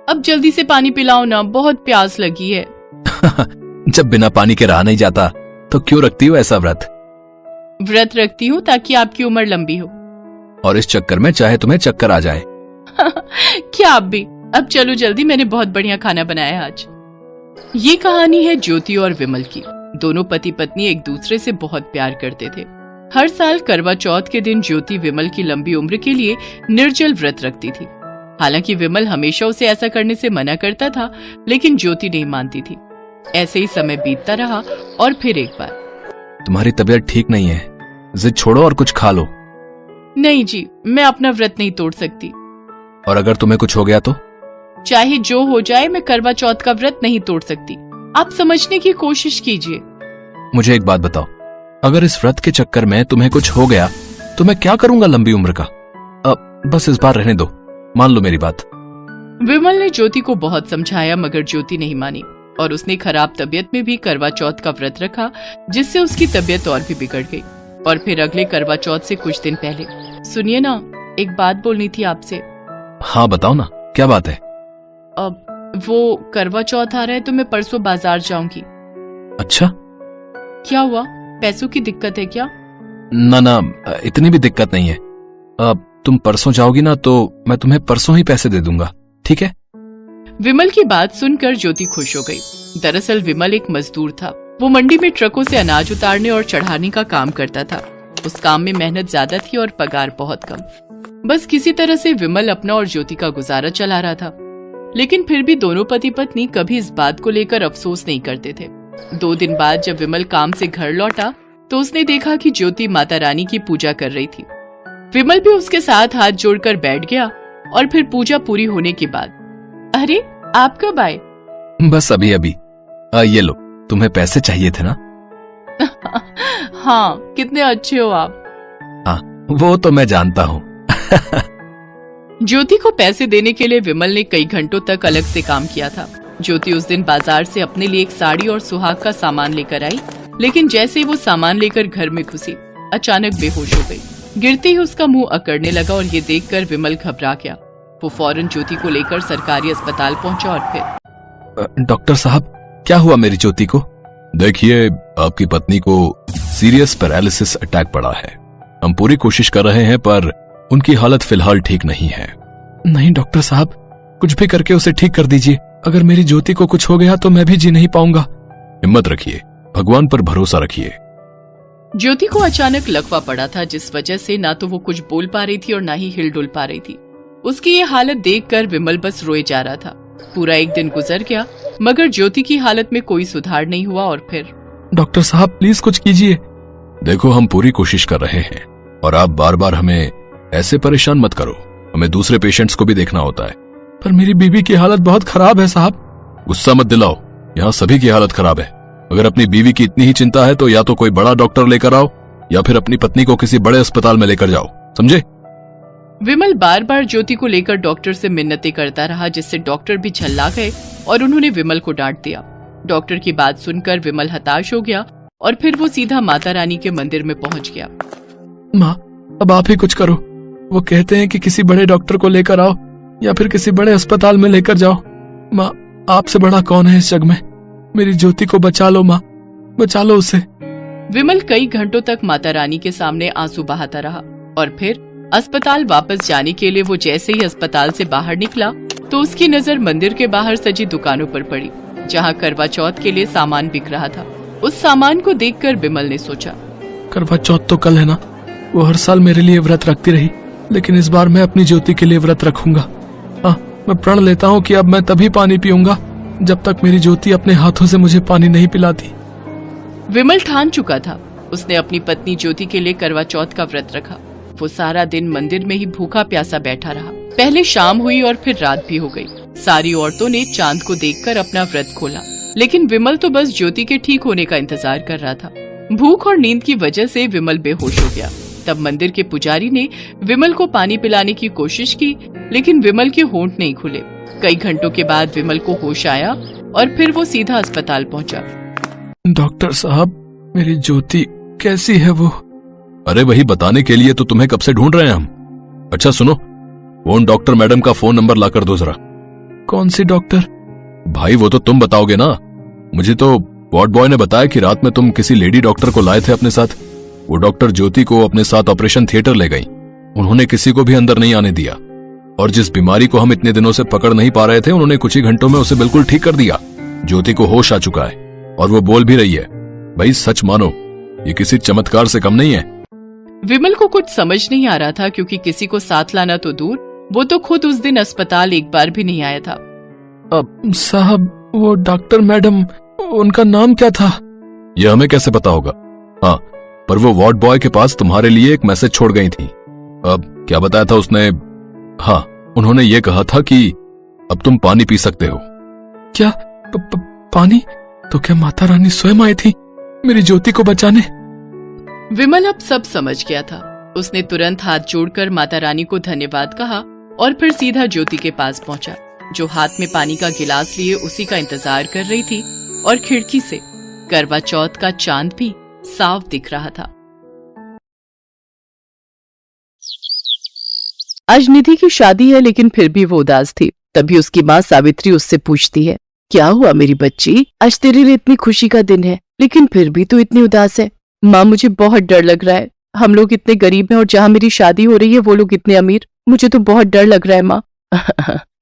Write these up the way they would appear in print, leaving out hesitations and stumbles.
अब जल्दी से पानी पिलाओ ना, बहुत प्यास लगी है। जब बिना पानी के रहा नहीं जाता तो क्यों रखती हो ऐसा व्रत? व्रत रखती हूँ ताकि आपकी उम्र लंबी हो। और इस चक्कर में चाहे तुम्हें चक्कर आ जाए। क्या आप भी? अब चलो जल्दी, मैंने बहुत बढ़िया खाना बनाया है आज। ये कहानी है ज्योति और विमल की। दोनों पति पत्नी एक दूसरे से बहुत प्यार करते थे। हर साल करवा चौथ के दिन ज्योति विमल की लंबी उम्र के लिए निर्जल व्रत रखती थी। हालांकि विमल हमेशा उसे ऐसा करने से मना करता था, लेकिन ज्योति नहीं मानती थी। ऐसे ही समय बीतता रहा और फिर एक बार, तुम्हारी तबीयत ठीक नहीं है, जिद छोड़ो और कुछ खा लो। नहीं जी, मैं अपना व्रत नहीं तोड़ सकती। और अगर तुम्हें कुछ हो गया तो? चाहे जो हो जाए, मैं करवा चौथ का व्रत नहीं तोड़ सकती। आप समझने की कोशिश कीजिए। मुझे एक बात बताओ, अगर इस व्रत के चक्कर में तुम्हें कुछ हो गया तो मैं क्या करूंगा लंबी उम्र का? अब बस इस बार रहने दो, मान लो मेरी बात। विमल ने ज्योति को बहुत समझाया, मगर ज्योति नहीं मानी और उसने खराब तबीयत में भी करवा चौथ का व्रत रखा, जिससे उसकी तबीयत और भी बिगड़ गई। और फिर अगले करवा चौथ से कुछ दिन पहले, सुनिए ना, एक बात बोलनी थी आपसे। हाँ बताओ ना, क्या बात है? अब वो करवा चौथ आ रहा है तो मैं परसों बाजार जाऊंगी। अच्छा, क्या हुआ? पैसों की दिक्कत है क्या? ना, इतनी भी दिक्कत नहीं है। अब तुम परसों जाओगी ना तो मैं तुम्हें परसों ही पैसे दे दूंगा, ठीक है? विमल की बात सुनकर ज्योति खुश हो गई। दरअसल विमल एक मजदूर था। वो मंडी में ट्रकों से अनाज उतारने और चढ़ाने का काम करता था। उस काम में मेहनत ज्यादा थी और पगार बहुत कम। बस किसी तरह से विमल अपना और ज्योति का गुजारा चला रहा था। लेकिन फिर भी दोनों पति पत्नी कभी इस बात को लेकर अफसोस नहीं करते थे। 2 दिन बाद जब विमल काम से घर लौटा तो उसने देखा कि ज्योति माता रानी की पूजा कर रही थी। विमल भी उसके साथ हाथ जोड़कर बैठ गया और फिर पूजा पूरी होने के बाद, अरे आप कब आए? बस अभी अभी। ये लो, तुम्हें पैसे चाहिए थे ना? हाँ, कितने अच्छे हो आप। हाँ, वो तो मैं जानता हूँ। ज्योति को पैसे देने के लिए विमल ने कई घंटों तक अलग से काम किया था। ज्योति उस दिन बाजार से अपने लिए एक साड़ी और सुहाग का सामान लेकर आई, लेकिन जैसे ही वो सामान लेकर घर में घुसी, अचानक बेहोश हो गई। गिरते ही उसका मुंह अकड़ने लगा और ये देखकर विमल घबरा गया। वो फौरन ज्योति को लेकर सरकारी अस्पताल पहुंचा और फिर, डॉक्टर साहब, क्या हुआ मेरी ज्योति को? देखिए, आपकी पत्नी को सीरियस पैरालिसिस अटैक पड़ा है। हम पूरी कोशिश कर रहे हैं पर उनकी हालत फिलहाल ठीक नहीं है। नहीं डॉक्टर साहब, कुछ भी करके उसे ठीक कर दीजिए। अगर मेरी ज्योति को कुछ हो गया तो मैं भी जी नहीं पाऊंगा। हिम्मत रखिए, भगवान पर भरोसा रखिए। ज्योति को अचानक लकवा पड़ा था, जिस वजह से ना तो वो कुछ बोल पा रही थी और ना ही हिल डुल पा रही थी। उसकी ये हालत देखकर विमल बस रोए जा रहा था। पूरा एक दिन गुजर गया मगर ज्योति की हालत में कोई सुधार नहीं हुआ और फिर, डॉक्टर साहब प्लीज कुछ कीजिए। देखो, हम पूरी कोशिश कर रहे हैं और आप बार बार हमें ऐसे परेशान मत करो। हमें दूसरे पेशेंट्स को भी देखना होता है। पर मेरी बीवी की हालत बहुत खराब है साहब। गुस्सा मत दिलाओ, यहाँ सभी की हालत खराब है। अगर अपनी बीवी की इतनी ही चिंता है तो या तो कोई बड़ा डॉक्टर लेकर आओ या फिर अपनी पत्नी को किसी बड़े अस्पताल में लेकर जाओ, समझे? विमल बार बार ज्योति को लेकर डॉक्टर से मिन्नतें करता रहा, जिससे डॉक्टर भी झल्ला गए और उन्होंने विमल को डांट दिया। डॉक्टर की बात सुनकर विमल हताश हो गया और फिर वो सीधा माता रानी के मंदिर में पहुंच गया। माँ, अब आप ही कुछ करो। वो कहते हैं कि किसी बड़े डॉक्टर को लेकर आओ या फिर किसी बड़े अस्पताल में लेकर जाओ। माँ, आपसे बड़ा कौन है इस जग में? मेरी ज्योति को बचा लो माँ, बचा लो उसे। विमल कई घंटों तक माता रानी के सामने आंसू बहाता रहा और फिर अस्पताल वापस जाने के लिए वो जैसे ही अस्पताल से बाहर निकला तो उसकी नजर मंदिर के बाहर सजी दुकानों पर पड़ी, जहाँ करवा चौथ के लिए सामान बिक रहा था। उस सामान को देखकर विमल ने सोचा, करवा चौथ तो कल है ना, वो हर साल मेरे लिए व्रत रखती रही, लेकिन इस बार मैं अपनी ज्योति के लिए व्रत रखूंगा। मैं प्रण लेता हूँ कि अब मैं तभी पानी पीऊंगा जब तक मेरी ज्योति अपने हाथों से मुझे पानी नहीं पिलाती। विमल ठान चुका था। उसने अपनी पत्नी ज्योति के लिए करवा चौथ का व्रत रखा। वो सारा दिन मंदिर में ही भूखा प्यासा बैठा रहा। पहले शाम हुई और फिर रात भी हो गई। सारी औरतों ने चांद को देखकर अपना व्रत खोला, लेकिन विमल तो बस ज्योति के ठीक होने का इंतजार कर रहा था। भूख और नींद की वजह से विमल बेहोश हो गया। तब मंदिर के पुजारी ने विमल को पानी पिलाने की कोशिश की, लेकिन विमल के होंठ नहीं खुले। कई घंटों के बाद विमल को होश आया और फिर वो सीधा अस्पताल पहुंचा। डॉक्टर साहब, मेरी ज्योति कैसी है वो? अरे वही बताने के लिए तो तुम्हें कब से ढूंढ रहे हैं हम। अच्छा सुनो, वो डॉक्टर मैडम का फोन नंबर लाकर दो जरा। कौन सी डॉक्टर? भाई वो तो तुम बताओगे ना। मुझे तो वार्ड बॉय ने बताया कि रात में तुम किसी लेडी डॉक्टर को लाए थे अपने साथ। वो डॉक्टर ज्योति को अपने साथ ऑपरेशन थिएटर ले गई। उन्होंने किसी को भी अंदर नहीं आने दिया, और जिस बीमारी को हम इतने दिनों से पकड़ नहीं पा रहे थे, उन्होंने कुछ ही घंटों में उसे बिल्कुल ठीक कर दिया। ज्योति को होश आ चुका है और वो बोल भी रही है। भाई सच मानो, ये किसी चमत्कार से कम नहीं है। विमल को कुछ समझ नहीं आ रहा था, क्योंकि किसी को साथ लाना तो दूर, वो तो खुद उस दिन अस्पताल एक बार भी नहीं आया था। अब साहब, वो डॉक्टर मैडम, उनका नाम क्या था? यह हमें कैसे पता होगा? हाँ, पर वो वार्ड बॉय के पास तुम्हारे लिए एक मैसेज छोड़ गई थी। अब क्या बताया था उसने? हाँ, उन्होंने ये कहा था कि अब तुम पानी पी सकते हो। क्या पानी? तो क्या माता रानी स्वयं आई थी मेरी ज्योति को बचाने? विमल अब सब समझ गया था। उसने तुरंत हाथ जोड़कर माता रानी को धन्यवाद कहा और फिर सीधा ज्योति के पास पहुंचा, जो हाथ में पानी का गिलास लिए उसी का इंतजार कर रही थी, और खिड़की से करवा चौथ का चांद भी साफ दिख रहा था। आज निधि की शादी है, लेकिन फिर भी वो उदास थी। तभी उसकी माँ सावित्री उससे पूछती है, क्या हुआ मेरी बच्ची? आज तेरे लिए इतनी खुशी का दिन है, लेकिन फिर भी तू इतनी उदास है। माँ, मुझे बहुत डर लग रहा है। हम लोग इतने गरीब हैं और जहाँ मेरी शादी हो रही है वो लोग इतने अमीर। मुझे तो बहुत डर लग रहा है माँ।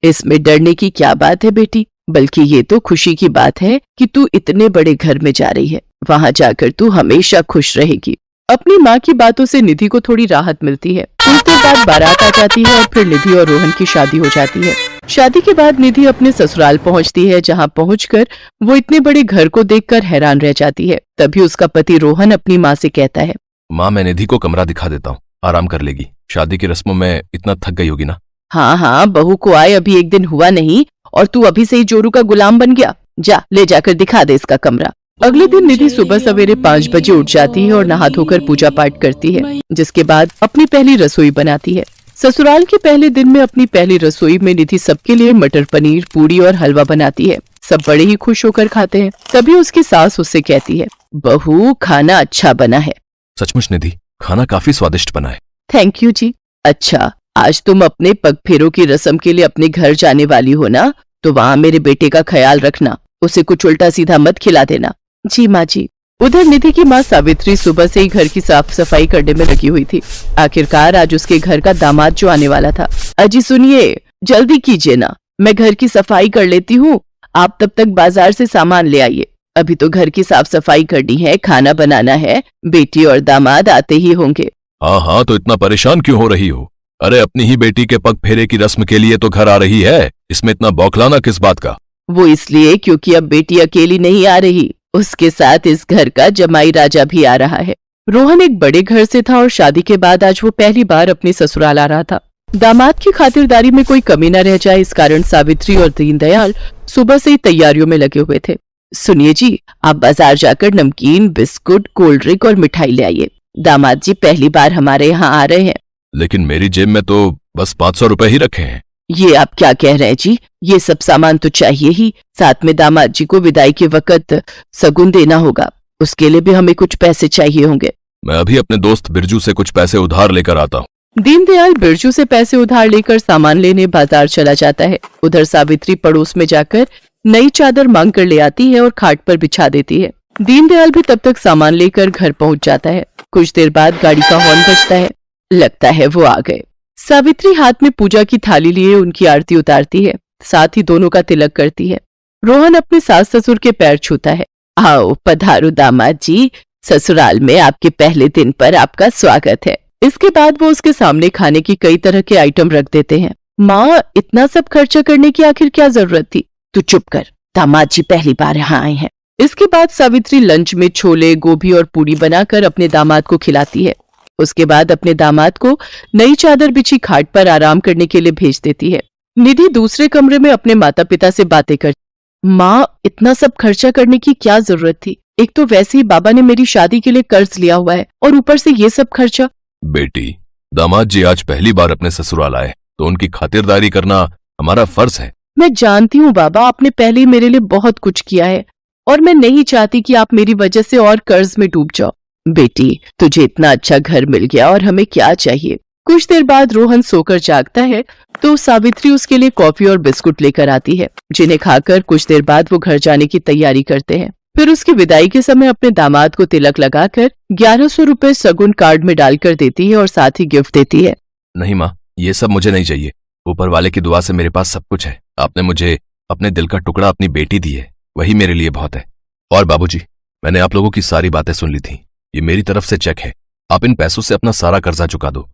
इसमें डरने की क्या बात है बेटी, बल्कि ये तो खुशी की बात है कि तू इतने बड़े घर में जा रही है। वहाँ जाकर तू हमेशा खुश रहेगी। अपनी माँ की बातों से निधि को थोड़ी राहत मिलती है। कुछ देर बाद बारात आ जाती है और फिर निधि और रोहन की शादी हो जाती है। शादी के बाद निधि अपने ससुराल पहुंचती है, जहां पहुंचकर वो इतने बड़े घर को देखकर हैरान रह जाती है। तभी उसका पति रोहन अपनी माँ से कहता है, माँ, मैं निधि को कमरा दिखा देता हूँ, आराम कर लेगी। शादी की रस्मों में इतना थक गई होगी ना। हाँ हाँ, बहू को आए अभी एक दिन हुआ नहीं और तू अभी से ही जोरू का गुलाम बन गया। जा, ले जाकर दिखा दे इसका कमरा। अगले दिन निधि सुबह सवेरे 5 बजे उठ जाती है और नहा धोकर पूजा पाठ करती है, जिसके बाद अपनी पहली रसोई बनाती है। ससुराल के पहले दिन में अपनी पहली रसोई में निधि सबके लिए मटर पनीर, पूरी और हलवा बनाती है। सब बड़े ही खुश होकर खाते हैं। तभी उसकी सास उससे कहती है, बहू, खाना अच्छा बना है। सचमुच निधि, खाना काफी स्वादिष्ट बना है। थैंक यू जी। अच्छा, आज तुम अपने पग फेरों की रस्म के लिए अपने घर जाने वाली हो ना, तो वहाँ मेरे बेटे का ख्याल रखना, उसे कुछ उल्टा सीधा मत खिला देना। जी माँ जी। उधर निधि की माँ सावित्री सुबह से ही घर की साफ सफाई करने में लगी हुई थी। आखिरकार आज उसके घर का दामाद जो आने वाला था। अजी सुनिए, जल्दी कीजिए ना, मैं घर की सफाई कर लेती हूँ, आप तब तक बाजार से सामान ले आइए। अभी तो घर की साफ सफाई करनी है, खाना बनाना है, बेटी और दामाद आते ही होंगे। हाँ हाँ, तो इतना परेशान क्यों हो रही हो? अरे अपनी ही बेटी के पग फेरे की रस्म के लिए तो घर आ रही है, इसमें इतना बौखलाना किस बात का? वो इसलिए क्योंकि अब बेटी अकेली नहीं आ रही, उसके साथ इस घर का जमाई राजा भी आ रहा है। रोहन एक बड़े घर से था और शादी के बाद आज वो पहली बार अपनी ससुराल आ रहा था। दामाद की खातिरदारी में कोई कमी न रह जाए, इस कारण सावित्री और दीनदयाल सुबह से ही तैयारियों में लगे हुए थे। सुनिए जी, आप बाजार जाकर नमकीन, बिस्कुट, कोल्ड ड्रिंक और मिठाई ले आइए। दामाद जी पहली बार हमारे यहाँ आ रहे हैं। लेकिन मेरी जेब में तो बस 500 रुपए ही रखे हैं। ये आप क्या कह रहे हैं जी? ये सब सामान तो चाहिए ही, साथ में दामाद जी को विदाई के वक्त सगुन देना होगा, उसके लिए भी हमें कुछ पैसे चाहिए होंगे। मैं अभी अपने दोस्त बिरजू से कुछ पैसे उधार लेकर आता हूँ। दीनदयाल बिरजू से पैसे उधार लेकर सामान लेने बाजार चला जाता है। उधर सावित्री पड़ोस में जाकर नई चादर मांग कर ले आती है और खाट पर बिछा देती है। दीनदयाल भी तब तक सामान लेकर घर पहुंच जाता है। कुछ देर बाद गाड़ी का हॉर्न बजता है, लगता है वो आ गए। सावित्री हाथ में पूजा की थाली लिए उनकी आरती उतारती है, साथ ही दोनों का तिलक करती है। रोहन अपने सास ससुर के पैर छूता है। आओ पधारो दामाद जी, ससुराल में आपके पहले दिन पर आपका स्वागत है। इसके बाद वो उसके सामने खाने की कई तरह के आइटम रख देते हैं। माँ, इतना सब खर्चा करने की आखिर क्या जरूरत थी? तू चुप कर, दामाद जी पहली बार यहाँ आए हैं। इसके बाद सावित्री लंच में छोले, गोभी और पूरी बनाकर अपने दामाद को खिलाती है। उसके बाद अपने दामाद को नई चादर बिछी खाट पर आराम करने के लिए भेज देती है। निधि दूसरे कमरे में अपने माता पिता से बातें करती। माँ, इतना सब खर्चा करने की क्या जरूरत थी? एक तो वैसे ही बाबा ने मेरी शादी के लिए कर्ज लिया हुआ है और ऊपर से ये सब खर्चा। बेटी, दामाद जी आज पहली बार अपने ससुराल आए, तो उनकी खातिरदारी करना हमारा फर्ज है। मैं जानती हूँ बाबा, आपने पहले ही मेरे लिए बहुत कुछ किया है और मैं नहीं चाहती कि आप मेरी वजह से और कर्ज में डूब जाओ। बेटी, तुझे इतना अच्छा घर मिल गया और हमें क्या चाहिए। कुछ देर बाद रोहन सोकर जागता है तो सावित्री उसके लिए कॉफी और बिस्कुट लेकर आती है, जिन्हें खाकर कुछ देर बाद वो घर जाने की तैयारी करते हैं। फिर उसकी विदाई के समय अपने दामाद को तिलक लगाकर 1100 रुपए सगुन कार्ड में डालकर देती है और साथ ही गिफ्ट देती है। नहीं माँ, ये सब मुझे नहीं चाहिए। ऊपर वाले की दुआ से मेरे पास सब कुछ है। आपने मुझे अपने दिल का टुकड़ा अपनी बेटी दी है, वही मेरे लिए बहुत है। और बाबूजी, मैंने आप लोगों की सारी बातें सुन ली थी। ये मेरी तरफ से चेक है। आप इन पैसों से अपना सारा कर्जा चुका दो।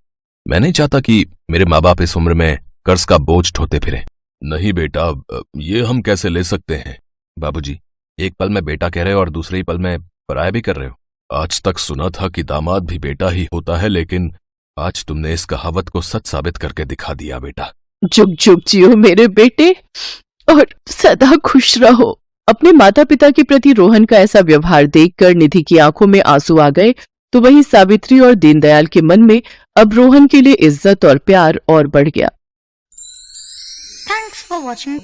मैं नहीं चाहता कि मेरे माँ बाप इस उम्र में कर्ज का बोझ ढोते फिरे। नहीं बेटा, ये हम कैसे ले सकते हैं? बाबूजी, एक पल में बेटा कह रहे हो और दूसरे ही पल में पराया भी कर रहे हो। आज तक सुना था कि दामाद भी बेटा ही होता है, लेकिन आज तुमने इस कहावत को सच साबित करके दिखा दिया बेटा। जुग जुग जियो मेरे बेटे और सदा खुश रहो। अपने माता पिता के प्रति रोहन का ऐसा व्यवहार देखकर निधि की आंखों में आंसू आ गए, तो वहीं सावित्री और दीनदयाल के मन में अब रोहन के लिए इज्जत और प्यार और बढ़ गया। Thanks for watching.